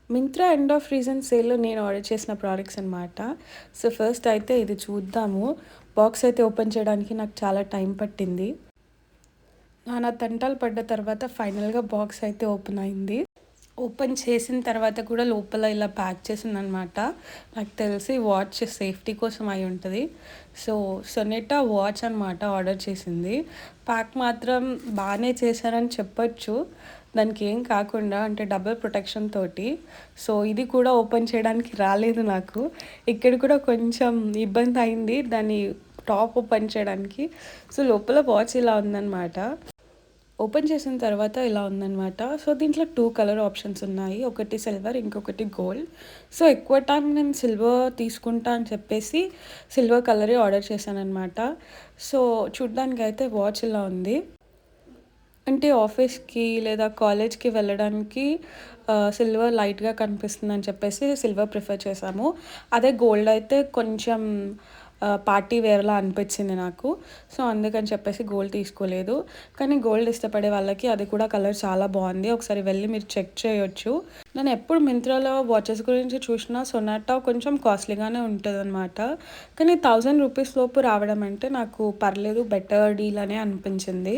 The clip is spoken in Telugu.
మింత్రా ఎండ్ ఆఫ్ రీజన్ సేల్‌లో నేను ఆర్డర్ చేసిన ప్రొడక్ట్స్ అనమాట. సో, ఫస్ట్ అయితే ఇది చూద్దాము. బాక్స్ అయితే ఓపెన్ చేయడానికి నాకు చాలా టైం పట్టింది. నానా తంటాలు పడ్డ తర్వాత ఫైనల్‌గా బాక్స్ అయితే ఓపెన్ అయింది. ఓపెన్ చేసిన తర్వాత కూడా లోపల ఇలా ప్యాక్ చేసిందనమాట. నాకు తెలిసి వాచ్ సేఫ్టీ కోసం అయి ఉంటది. సో, సొనెటా వాచ్ అనమాట ఆర్డర్ చేసింది. ప్యాక్ మాత్రం బానే చేశారని చెప్పొచ్చు. దానికేం కాకుండా అంటే డబుల్ ప్రొటెక్షన్ తోటి. సో, ఇది కూడా ఓపెన్ చేయడానికి రాలేదు నాకు. ఇక్కడ కూడా కొంచెం ఇబ్బందయింది దాన్ని టాప్ ఓపెన్ చేయడానికి. సో, లోపల వాచ్ ఇలా ఉందనమాట. ఓపెన్ చేసిన తర్వాత ఇలా ఉందనమాట. సో, దీంట్లో 2 కలర్ ఆప్షన్స్ ఉన్నాయి. ఒకటి సిల్వర్, ఇంకొకటి గోల్డ్. సో, ఎక్కువ టైం నేను సిల్వర్ తీసుకుంటా అని చెప్పేసి సిల్వర్ కలరే ఆర్డర్ చేశాననమాట. సో, చూడ్డానికైతే వాచ్ ఇలా ఉంది. అంటే ఆఫీస్‌కి లేదా కాలేజ్‌కి వెళ్ళడానికి సిల్వర్ లైట్‌గా కనిపిస్తుందని చెప్పేసి సిల్వర్ ప్రిఫర్ చేశాము. అదే గోల్డ్ అయితే కొంచెం పార్టీ వేర్‌లా అనిపించింది నాకు. సో, అందుకని చెప్పేసి గోల్డ్ తీసుకోలేదు. కానీ గోల్డ్ ఇష్టపడే వాళ్ళకి అది కూడా కలర్ చాలా బావుంది. ఒకసారి వెళ్లి మీరు చెక్ చేయొచ్చు. నేను ఎప్పుడు మింత్రాలో వాచెస్ గురించి చూసినా సొనాటా కొంచెం కాస్ట్‌లీగానే ఉంటదనమాట. కానీ రూ. 1000 లోపు రావడం అంటే నాకు పర్లేదు బెటర్ డీల్ అనే అనిపించింది.